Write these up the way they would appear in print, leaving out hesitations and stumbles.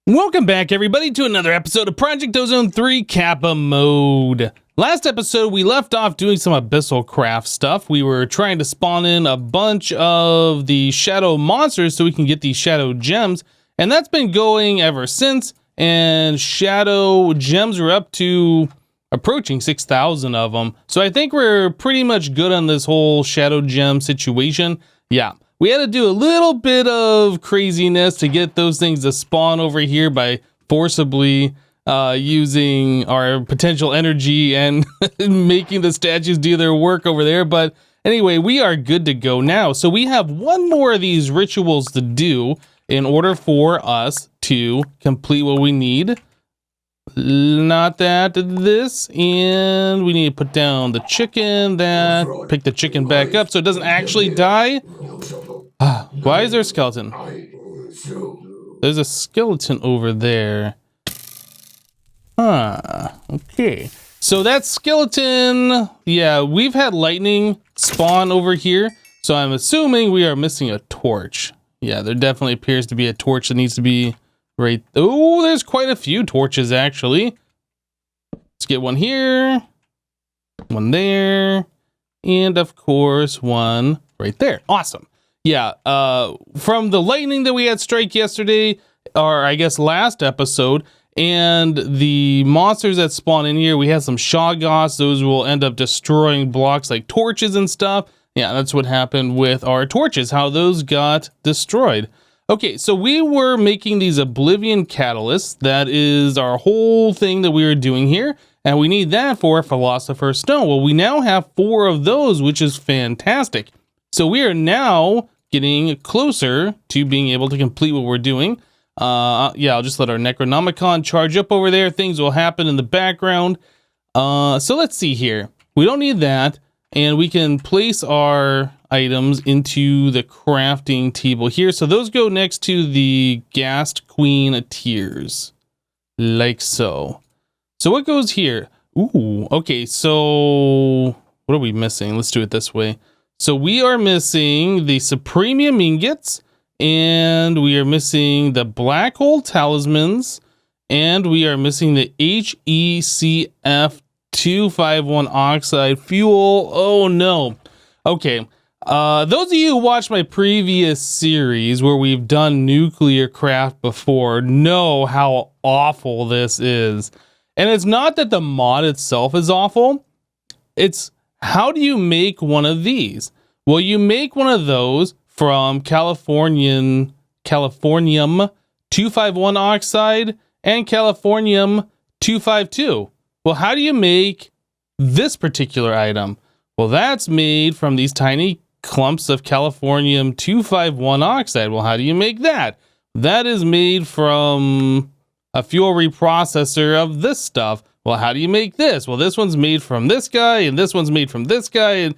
Welcome back, everybody, to another episode of Project Ozone 3 Kappa Mode. Last episode, we left off doing some Abyssal Craft stuff. We were trying to spawn in a bunch of the shadow monsters so we can get these shadow gems, and that's been going ever since, and shadow gems are up to approaching 6,000 of them. So I think we're pretty much good on this whole shadow gem situation. Yeah. We had to do a little bit of craziness to get those things to spawn over here by forcibly using our potential energy and making the statues do their work over there. But anyway, we are good to go now. So we have one more of these rituals to do in order for us to complete what we need. Not that, this, and we need to put down the chicken, that, pick the chicken back up so it doesn't actually die. Why is there a skeleton? There's a skeleton over there. Okay. So that skeleton, yeah, we've had lightning spawn over here, so I'm assuming we are missing a torch. Yeah, there definitely appears to be a torch that needs to be right. Oh, there's quite a few torches, actually. Let's get one here, one there, and of course, one right there. Awesome. Yeah, from the lightning that we had strike yesterday, or I guess last episode, and the monsters that spawn in here, we had some Shoggoths. Those will end up destroying blocks like torches and stuff. Yeah, that's what happened with our torches, how those got destroyed. Okay, so we were making these Oblivion Catalysts. That is our whole thing that we were doing here, and we need that for Philosopher's Stone. Well, we now have 4 of those, which is fantastic. So we are now getting closer to being able to complete what we're doing. Yeah, I'll just let our Necronomicon charge up over there. Things will happen in the background. So let's see here. We don't need that. And we can place our items into the crafting table here. So those go next to the Ghast Queen tiers. Like so. So what goes here? Ooh, okay, so what are we missing? Let's do it this way. So we are missing the Supremium Ingots, and we are missing the Black Hole Talismans, and we are missing the HECF 251 Oxide Fuel. Oh no. Okay. Those of you who watched my previous series where we've done Nuclearcraft before know how awful this is. And it's not that the mod itself is awful. It's how do you make one of these? Well, you make one of those from Californium 251 Oxide and Californium 252. Well, how do you make this particular item? Well, that's made from these tiny clumps of Californium 251 Oxide. Well, how do you make that? That is made from a fuel reprocessor of this stuff. Well, how do you make this? Well, this one's made from this guy, and this one's made from this guy, and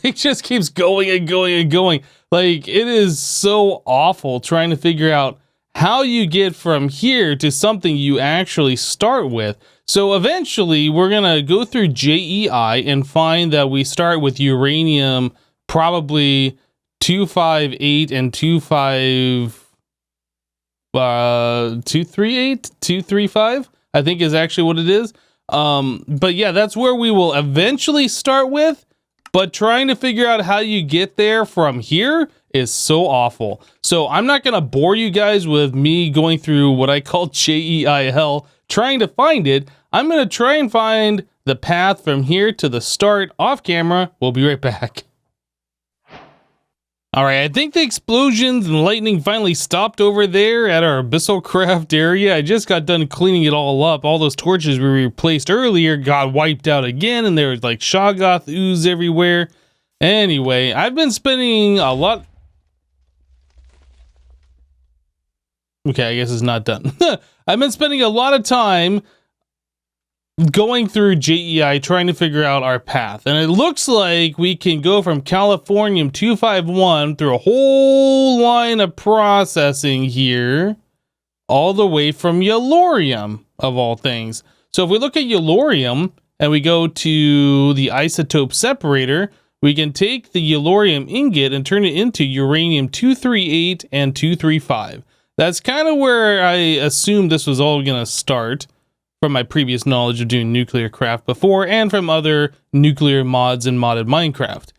it just keeps going and going and going. Like, it is so awful trying to figure out how you get from here to something you actually start with. So eventually, we're going to go through JEI and find that we start with uranium, probably 258 and 238, 235, I think is actually what it is. But yeah, that's where we will eventually start with. But trying to figure out how you get there from here is so awful. So I'm not going to bore you guys with me going through what I call JEI hell, trying to find it. I'm going to try and find the path from here to the start off camera. We'll be right back. All right, I think the explosions and lightning finally stopped over there at our Abyssal Craft area. I just got done cleaning it all up. All those torches we replaced earlier got wiped out again, and there was like Shoggoth ooze everywhere. Anyway, I've been spending a lot... Okay, I guess it's not done. I've been spending a lot of time going through JEI trying to figure out our path, and it looks like we can go from Californium 251 through a whole line of processing here all the way from Yellorium, of all things. So if we look at Yellorium and we go to the Isotope Separator, we can take the Yellorium ingot and turn it into uranium 238 and 235. that's kind of where I assumed this was all going to start from my previous knowledge of doing Nuclearcraft before and from other nuclear mods and modded Minecraft.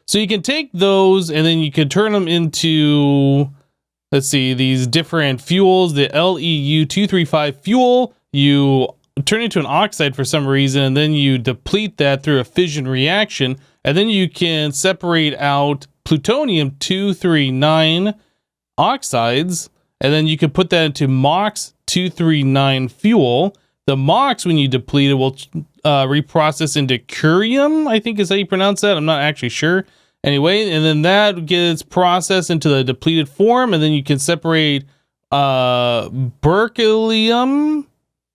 So you can take those and then you can turn them into, let's see, these different fuels. The LEU-235 fuel, you turn into an oxide for some reason, and then you deplete that through a fission reaction, and then you can separate out plutonium-239 oxides, and then you can put that into MOX-239 fuel. The MOX, when you deplete it, will reprocess into curium, I think is how you pronounce that. I'm not actually sure. Anyway, and then that gets processed into the depleted form, and then you can separate berkelium,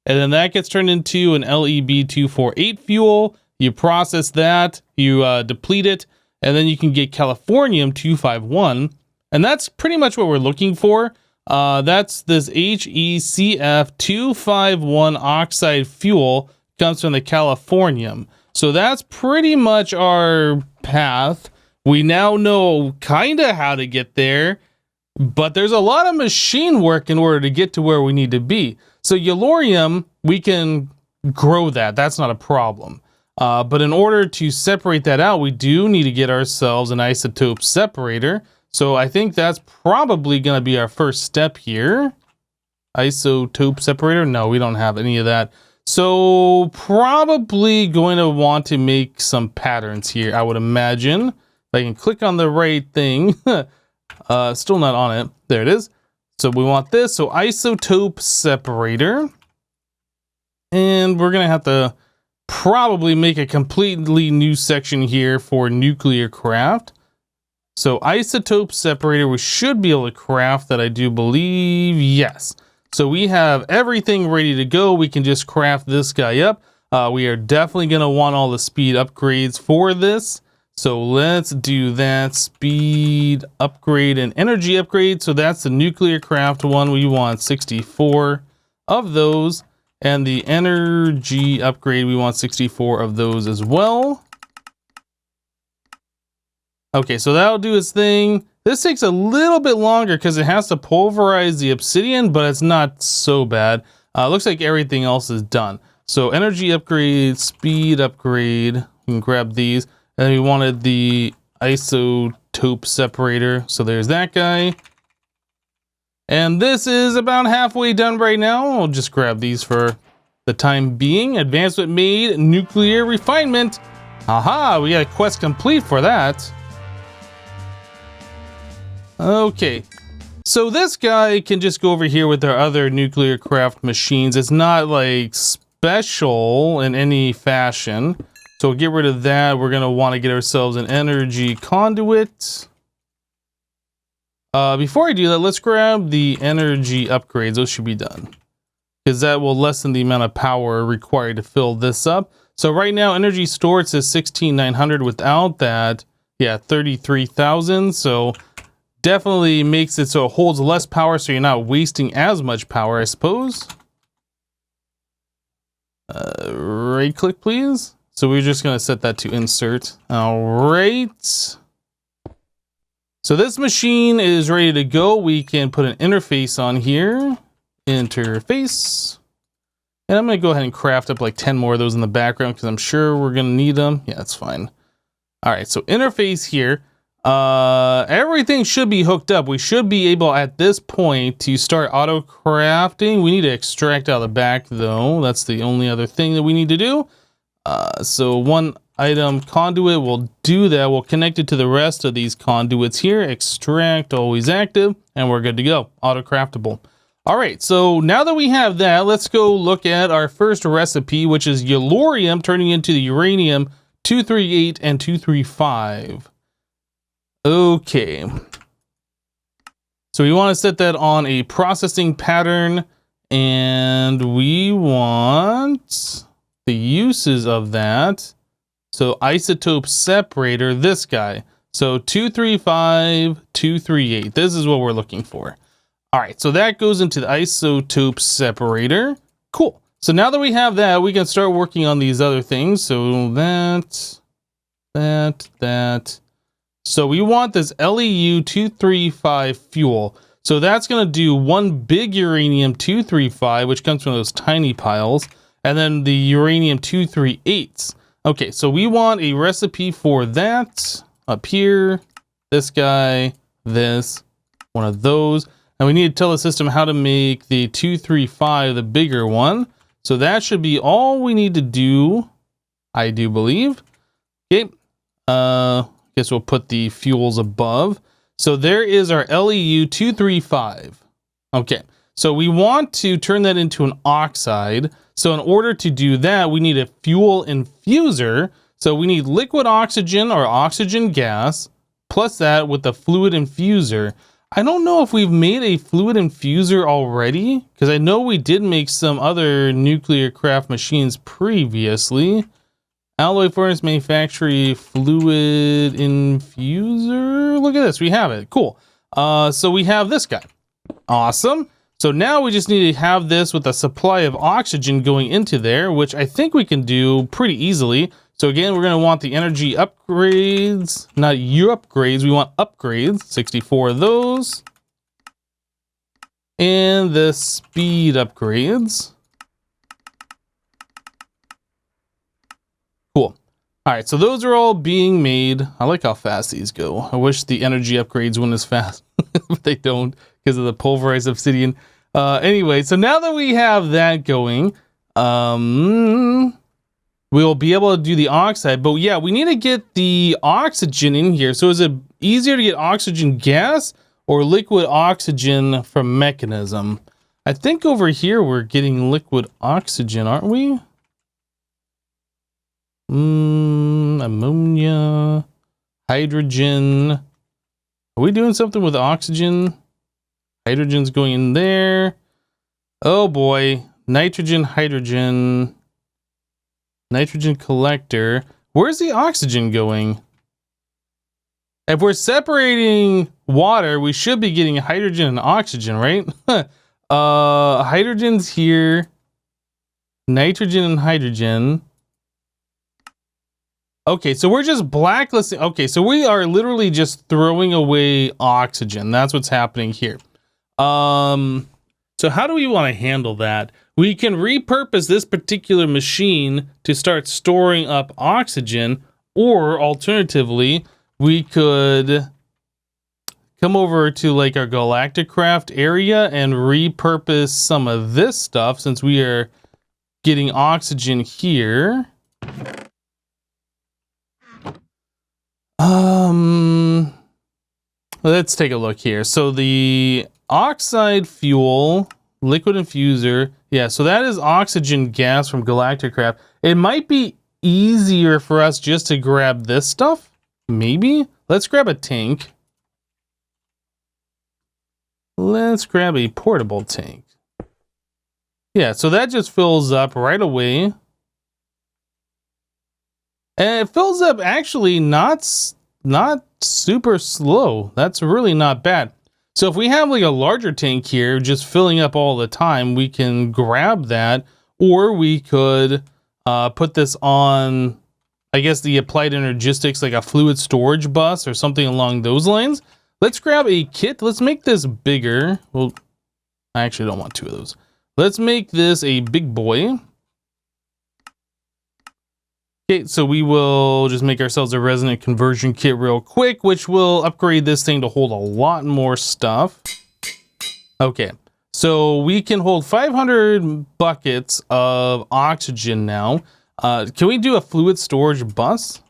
and then that gets turned into an LEB-248 fuel. You process that, you deplete it, and then you can get californium-251, and that's pretty much what we're looking for. That's this HECF-251 oxide fuel comes from the californium. So that's pretty much our path. We now know kind of how to get there, but there's a lot of machine work in order to get to where we need to be. So yellorium, we can grow that. That's not a problem. But in order to separate that out, we do need to get ourselves an isotope separator. So I think that's probably going to be our first step here. Isotope separator? No, we don't have any of that. So probably going to want to make some patterns here, I would imagine. If I can click on the right thing. Still not on it. There it is. So we want this. So isotope separator. And we're going to have to probably make a completely new section here for Nuclearcraft. So isotope separator, we should be able to craft that, I do believe. Yes. So we have everything ready to go. We can just craft this guy up. We are definitely going to want all the speed upgrades for this. So let's do that. Speed upgrade and energy upgrade. So that's the Nuclearcraft one. We want 64 of those. And the energy upgrade, we want 64 of those as well. Okay, so that'll do its thing. This takes a little bit longer because it has to pulverize the obsidian, but it's not so bad. Looks like everything else is done. So energy upgrade, speed upgrade, you can grab these. And we wanted the isotope separator. So there's that guy. And this is about halfway done right now. I'll just grab these for the time being. Advancement made, nuclear refinement. Aha, we got a quest complete for that. Okay, so this guy can just go over here with our other Nuclearcraft machines. It's not like special in any fashion. So we'll get rid of that. We're gonna want to get ourselves an energy conduit. Before I do that, let's grab the energy upgrades. Those should be done, because that will lessen the amount of power required to fill this up. So right now, energy stored says 16,900. Without that, yeah, 33,000. So definitely makes it so it holds less power, so you're not wasting as much power, I suppose. Right click, please. So we're just gonna set that to insert. All right. So this machine is ready to go. We can put an interface on here. Interface. And I'm gonna go ahead and craft up like 10 more of those in the background because I'm sure we're gonna need them. Yeah, that's fine. All right, so interface here. Everything should be hooked up. We should be able at this point to start auto crafting. We need to extract out of the back though. That's the only other thing that we need to do. So one item conduit will do that. We'll connect it to the rest of these conduits here. Extract, always active, and we're good to go. Auto craftable. All right, so now that we have that, let's go look at our first recipe, which is yellorium turning into the uranium 238 and 235. Okay. So we want to set that on a processing pattern, and we want the uses of that. So isotope separator, this guy. So 235, 238. This is what we're looking for. All right, so that goes into the isotope separator. Cool. So now that we have that, we can start working on these other things. So that. So we want this LEU-235 fuel. So that's going to do one big uranium-235, which comes from those tiny piles, and then the uranium-238s. Okay, so we want a recipe for that up here. This guy, this, one of those. And we need to tell the system how to make the 235, the bigger one. So that should be all we need to do, I do believe. Okay, guess we'll put the fuels above. So there is our LEU 235. Okay, so we want to turn that into an oxide. So in order to do that, we need a fuel infuser. So we need liquid oxygen or oxygen gas, plus that with the fluid infuser. I don't know if we've made a fluid infuser already, because I know we did make some other Nuclearcraft machines previously. Alloy furnace manufacturing fluid infuser. Look at this, we have it. Cool. So we have this guy. Awesome. So now we just need to have this with a supply of oxygen going into there, which I think we can do pretty easily. So again, we're going to want the energy upgrades, not U upgrades, we want upgrades, 64 of those. And the speed upgrades. Cool. All right, so those are all being made. I like how fast these go. I wish the energy upgrades went as fast, but they don't because of the pulverized obsidian. Anyway, so now that we have that going, we'll be able to do the oxide, but yeah, we need to get the oxygen in here. So is it easier to get oxygen gas or liquid oxygen from mechanism? I think over here we're getting liquid oxygen, aren't we? Ammonia, hydrogen. Are we doing something with oxygen? Hydrogen's going in there. Oh boy, nitrogen, hydrogen. Nitrogen collector. Where's the oxygen going? If we're separating water, we should be getting hydrogen and oxygen, right? Hydrogen's here. Nitrogen and hydrogen. Okay, so we're just blacklisting. Okay, so we are literally just throwing away oxygen. That's what's happening here. So how do we want to handle that? We can repurpose this particular machine to start storing up oxygen, or alternatively, we could come over to like our Galacticraft area and repurpose some of this stuff since we are getting oxygen here. Let's take a look here. So the Oxide Fuel, liquid infuser. Yeah, so that is oxygen gas from Galacticraft. It might be easier for us just to grab this stuff. Maybe. Let's grab a tank. Let's grab a portable tank. Yeah, so that just fills up right away. And it fills up actually not super slow. That's really not bad. So if we have like a larger tank here just filling up all the time, we can grab that, or we could put this on, I guess, the applied energistics, like a fluid storage bus or something along those lines. Let's grab a kit. Let's make this bigger. Well, I actually don't want two of those. Let's make this a big boy. Okay, so we will just make ourselves a Resonant Conversion Kit real quick, which will upgrade this thing to hold a lot more stuff. Okay, so we can hold 500 buckets of oxygen now. Can we do a fluid storage bus?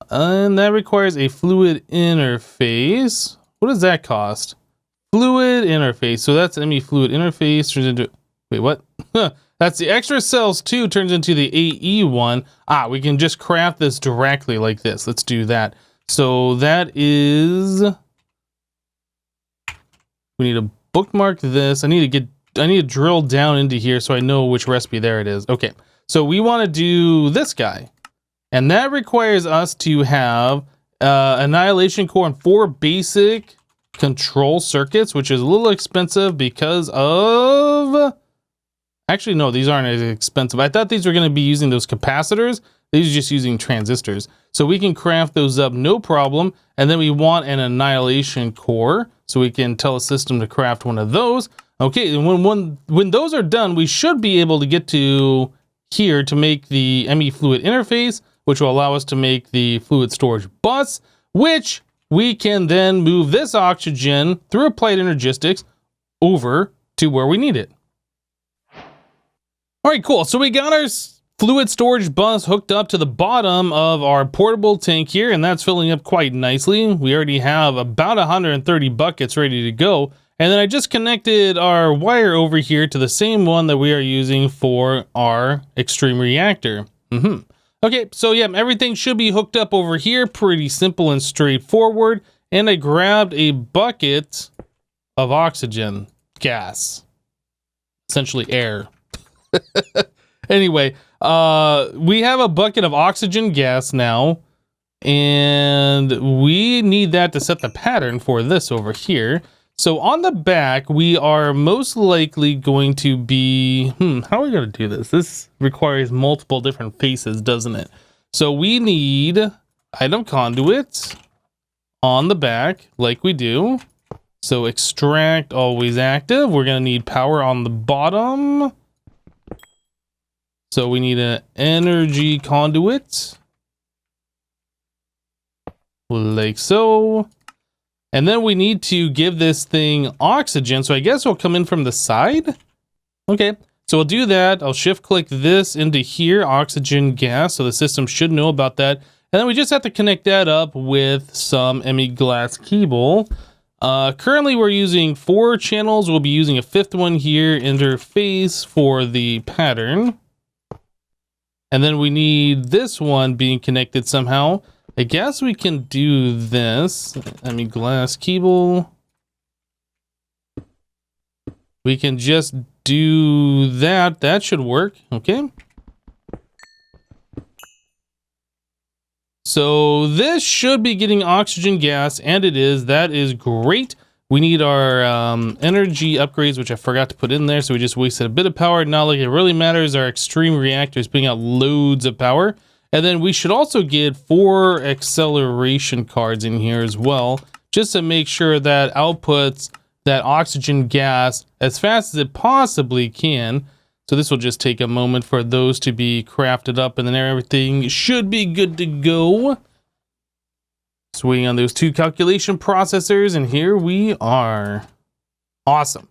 And that requires a fluid interface. What does that cost? Fluid interface. So that's ME fluid interface turns into, wait, what? That's the extra cells 2 turns into the AE one. Ah, we can just craft this directly like this. Let's do that. So that is, we need to bookmark this. I need to drill down into here so I know which recipe. There it is. Okay. So we want to do this guy. And that requires us to have annihilation core and 4 basic control circuits, which is a little expensive because of, actually, no, these aren't as expensive. I thought these were going to be using those capacitors. These are just using transistors. So we can craft those up, no problem. And then we want an annihilation core, so we can tell a system to craft one of those. Okay, and when those are done, we should be able to get to here to make the ME fluid interface, which will allow us to make the fluid storage bus, which we can then move this oxygen through applied energistics over to where we need it. All right, cool. So we got our fluid storage bus hooked up to the bottom of our portable tank here, and that's filling up quite nicely. We already have about 130 buckets ready to go. And then I just connected our wire over here to the same one that we are using for our extreme reactor. Okay, so yeah, everything should be hooked up over here. Pretty simple and straightforward. And I grabbed a bucket of oxygen gas, essentially air. Anyway, we have a bucket of oxygen gas now, and we need that to set the pattern for this over here. So on the back, we are most likely going to be, how are we going to do this? This requires multiple different faces, doesn't it? So we need item conduits on the back, like we do. So extract, always active. We're going to need power on the bottom. So we need an energy conduit, like so. And then we need to give this thing oxygen. So I guess it'll come in from the side. Okay, so we'll do that. I'll shift click this into here, oxygen gas. So the system should know about that. And then we just have to connect that up with some ME glass cable. Currently we're using 4 channels. We'll be using a 5th one here, interface for the pattern. And then we need this one being connected somehow. I guess we can do this. I mean, glass cable. We can just do that. That should work. Okay. So this should be getting oxygen gas, and it is. That is great. We need our energy upgrades, which I forgot to put in there, so we just wasted a bit of power. Not like it really matters. Our extreme reactor is putting out loads of power. And then we should also get 4 acceleration cards in here as well, just to make sure that outputs that oxygen gas as fast as it possibly can. So this will just take a moment for those to be crafted up, and then everything should be good to go. Just waiting on those 2 calculation processors, and here we are. Awesome.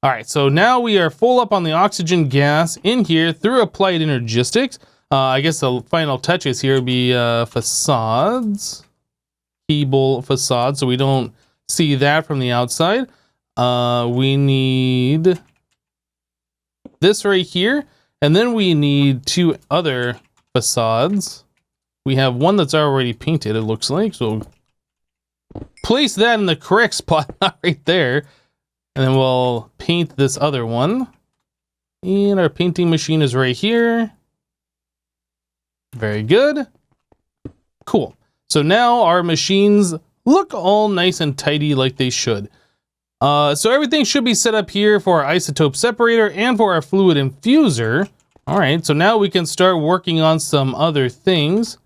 All right, so now we are full up on the oxygen gas in here through applied energistics. I guess the final touches here would be facades, cable facade, so we don't see that from the outside. We need this right here, and then we need 2 other facades. We have one that's already painted, it looks like, so place that in the correct spot right there, and then we'll paint this other one. And our painting machine is right here. Very good. Cool. So now our machines look all nice and tidy like they should. So everything should be set up here for our isotope separator and for our fluid infuser. All right, so now we can start working on some other things.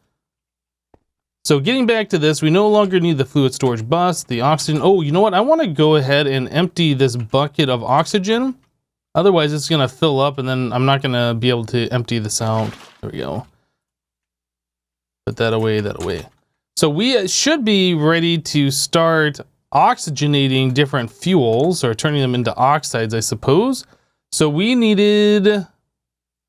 So getting back to this, we no longer need the fluid storage bus, the oxygen. Oh, you know what? I want to go ahead and empty this bucket of oxygen. Otherwise, it's going to fill up, and then I'm not going to be able to empty this out. There we go. Put that away, that away. So we should be ready to start oxygenating different fuels, or turning them into oxides, I suppose. So we needed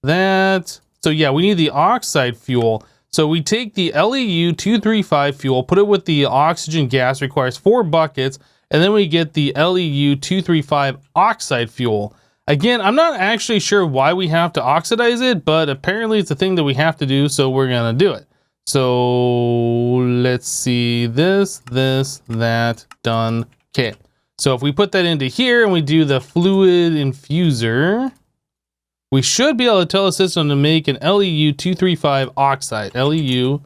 that. So yeah, we need the oxide fuel. So we take the LEU 235 fuel, put it with the oxygen gas, requires 4 buckets, and then we get the LEU 235 oxide fuel. Again, I'm not actually sure why we have to oxidize it, but apparently it's a thing that we have to do, so we're gonna do it. So let's see, this, that, done. Okay, so if we put that into here and we do the fluid infuser, we should be able to tell the system to make an LEU 235 oxide. LEU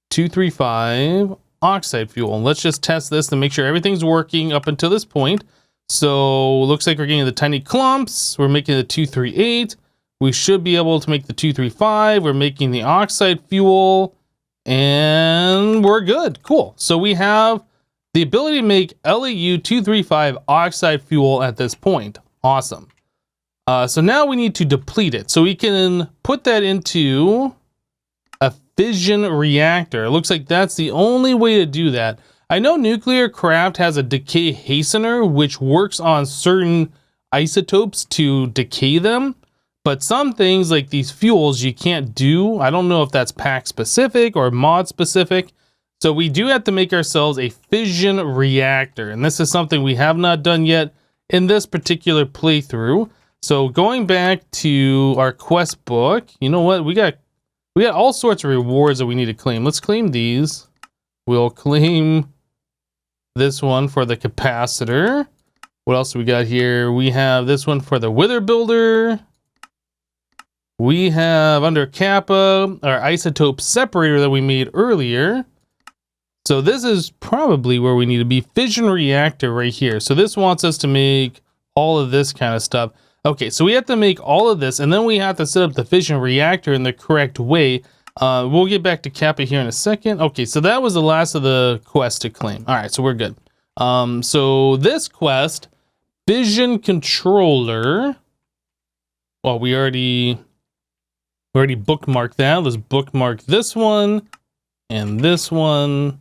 235 oxide fuel. Let's just test this to make sure everything's working up until this point. So looks like we're getting the tiny clumps. We're making the 238. We should be able to make the 235. We're making the oxide fuel. And we're good. Cool. So we have the ability to make LAU-235 oxide fuel at this point. Awesome. So now we need to deplete it. So we can put that into a fission reactor. It looks like that's the only way to do that. I know Nuclearcraft has a decay hastener, which works on certain isotopes to decay them. But some things like these fuels you can't do. I don't know if that's pack specific or mod specific. So we do have to make ourselves a fission reactor. And this is something we have not done yet in this particular playthrough. So going back to our quest book, you know what? We got all sorts of rewards that we need to claim. Let's claim these. We'll claim this one for the capacitor. What else do we got here? We have this one for the wither builder. We have under Kappa our isotope separator that we made earlier. So this is probably where we need to be. Fission reactor right here. So this wants us to make all of this kind of stuff. Okay, so we have to make all of this, and then we have to set up the fission reactor in the correct way. We'll get back to Kappa here in a second. Okay, so that was the last of the quest to claim. All right, so we're good. So this quest, Fission Controller. Well, we already bookmarked that. Let's bookmark this one and this one.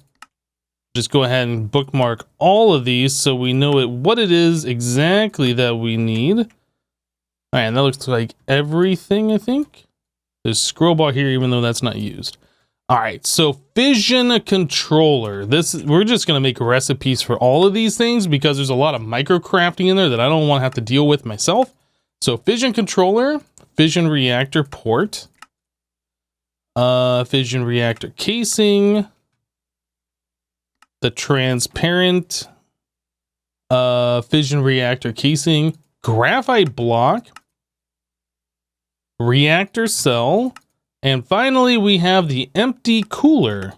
Just go ahead and bookmark all of these so we know what it is exactly that we need. All right, and that looks like everything, I think. There's scroll bar here, even though that's not used. All right, so Fission Controller. We're just gonna make recipes for all of these things because there's a lot of micro crafting in there that I don't want to have to deal with myself. So Fission Controller, Fission Reactor port, Fission Reactor casing, the transparent Fission Reactor casing, graphite block, reactor cell, and finally we have the empty cooler.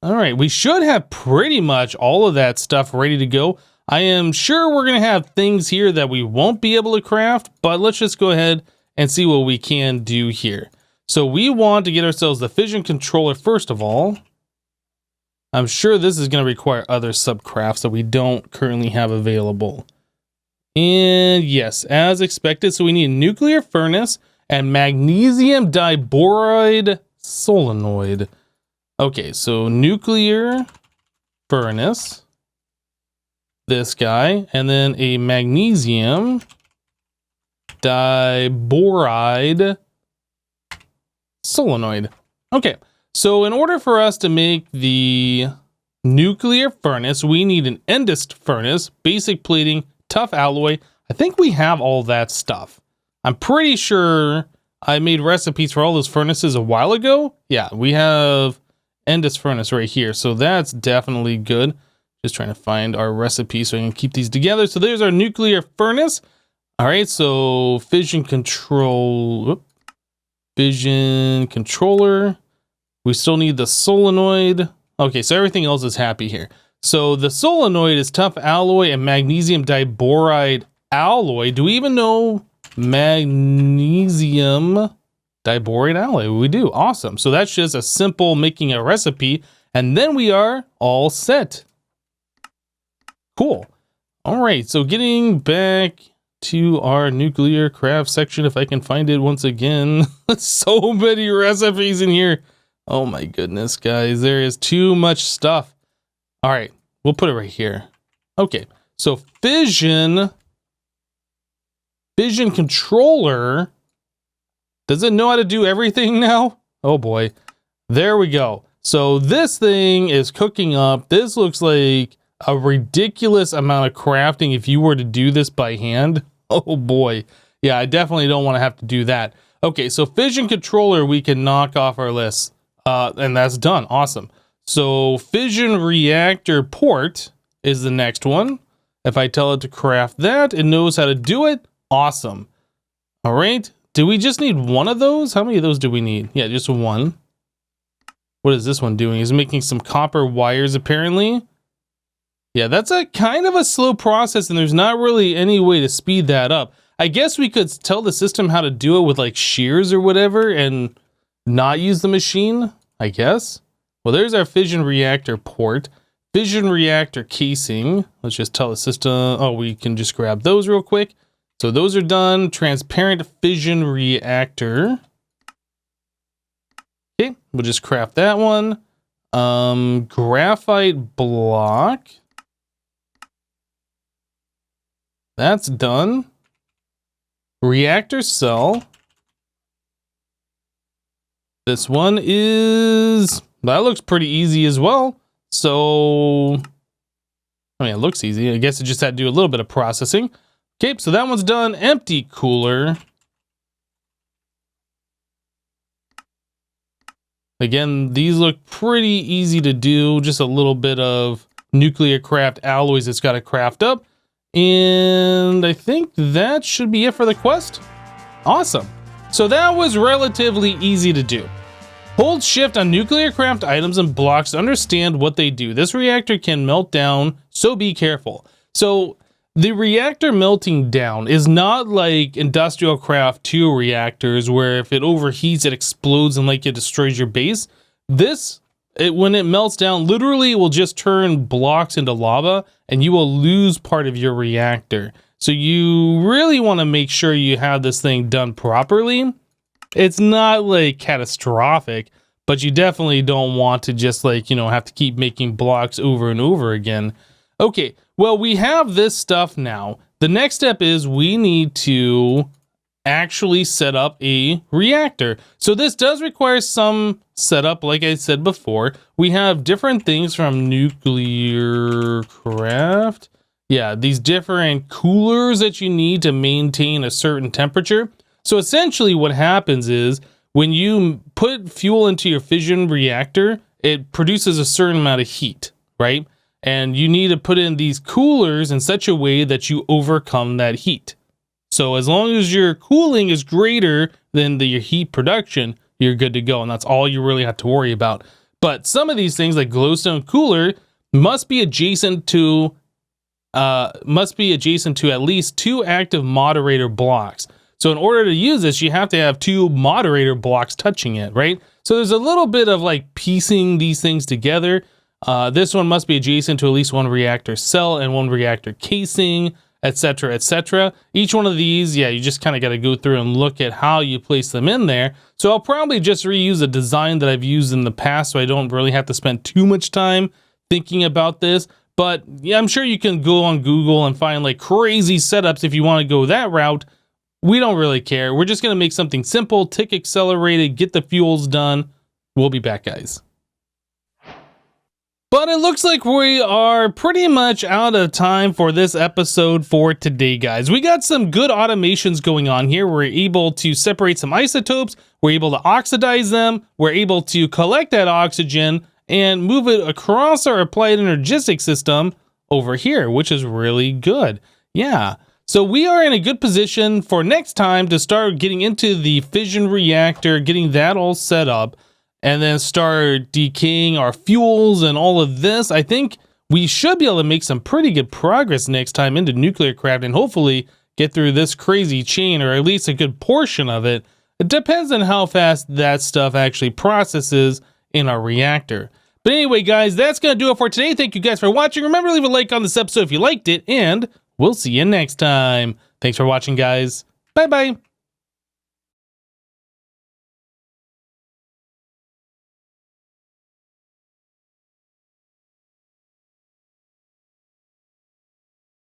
All right, we should have pretty much all of that stuff ready to go. I am sure we're gonna have things here that we won't be able to craft, but let's just go ahead and see what we can do here. So we want to get ourselves the Fission Controller first of all. I'm sure this is gonna require other subcrafts that we don't currently have available. And yes, as expected, so we need a nuclear furnace and magnesium diboroid solenoid. Okay, so nuclear furnace, this guy, and then a magnesium diboroid solenoid. Okay, so in order for us to make the nuclear furnace, we need an endist furnace, basic plating, tough alloy. I think we have all that stuff. I'm pretty sure I made recipes for all those furnaces a while ago. Yeah, we have endist furnace right here. So that's definitely good. Just trying to find our recipe so I can keep these together. So there's our nuclear furnace. All right, so fission controller. We still need the solenoid. Okay, so everything else is happy here. So the solenoid is tough alloy and magnesium diboroid alloy. Do we even know magnesium diboroid alloy? We do. Awesome. So that's just a simple making a recipe, and then we are all set. Cool. All right, so getting back to our Nuclearcraft section, if I can find it once again. So many recipes in here. Oh my goodness, guys, there is too much stuff. All right, we'll put it right here. Okay, so Fission Controller. Does it know how to do everything now? Oh boy, there we go. So this thing is cooking up. This looks like a ridiculous amount of crafting if you were to do this by hand. Oh boy. Yeah, I definitely don't want to have to do that. Okay, so Fission Controller we can knock off our list. And that's done. Awesome. So Fission Reactor port is the next one. If I tell it to craft that, it knows how to do it. Awesome. All right. Do we just need one of those? How many of those do we need? Yeah, just one. What is this one doing? It's making some copper wires apparently. Yeah, that's a kind of a slow process and there's not really any way to speed that up. I guess we could tell the system how to do it with like shears or whatever and not use the machine. I guess. Well, there's our fission reactor port. Fission reactor casing. Let's just tell the system. Oh, we can just grab those real quick. So those are done. Transparent fission reactor. Okay, we'll just craft that one. Graphite block. That's done. Reactor cell. This one is, that looks pretty easy as well. So, I mean, it looks easy. I guess it just had to do a little bit of processing. Okay, so that one's done. Empty cooler. Again, these look pretty easy to do. Just a little bit of Nuclearcraft alloys it's got to craft up. And I think that should be it for the quest. Awesome. So that was relatively easy to do. Hold shift on Nuclearcraft items and blocks to understand what they do. This reactor can melt down, so be careful. So the reactor melting down is not like Industrial Craft 2 reactors where if it overheats, it explodes and like it destroys your base. This, when it melts down, literally it will just turn blocks into lava and you will lose part of your reactor. So you really want to make sure you have this thing done properly. It's not like catastrophic, but you definitely don't want to just like, you know, have to keep making blocks over and over again. Okay, well, we have this stuff now. The next step is we need to actually set up a reactor. So this does require some setup, like I said before. We have different things from Nuclearcraft. Yeah, these different coolers that you need to maintain a certain temperature. So essentially what happens is when you put fuel into your fission reactor, it produces a certain amount of heat, right? And you need to put in these coolers in such a way that you overcome that heat. So as long as your cooling is greater than your heat production, you're good to go. And that's all you really have to worry about. But some of these things like glowstone cooler must be adjacent to at least 2 active moderator blocks. So in order to use this, you have to have 2 moderator blocks touching it, right? So there's a little bit of like piecing these things together. This one must be adjacent to at least 1 reactor cell and 1 reactor casing, etc., etc. Each one of these, yeah, you just kind of got to go through and look at how you place them in there. So I'll probably just reuse a design that I've used in the past so I don't really have to spend too much time thinking about this. But yeah, I'm sure you can go on Google and find like crazy setups if you want to go that route. We don't really care. We're just going to make something simple, tick accelerated, get the fuels done. We'll be back, guys. But it looks like we are pretty much out of time for this episode for today, guys. We got some good automations going on here. We're able to separate some isotopes. We're able to oxidize them. We're able to collect that oxygen and move it across our applied energistic system over here, which is really good. Yeah. So we are in a good position for next time to start getting into the fission reactor, getting that all set up, and then start decaying our fuels and all of this. I think we should be able to make some pretty good progress next time into Nuclearcraft and hopefully get through this crazy chain, or at least a good portion of it. It depends on how fast that stuff actually processes in our reactor. But anyway, guys, that's going to do it for today. Thank you guys for watching. Remember to leave a like on this episode if you liked it, and we'll see you next time. Thanks for watching, guys. Bye-bye.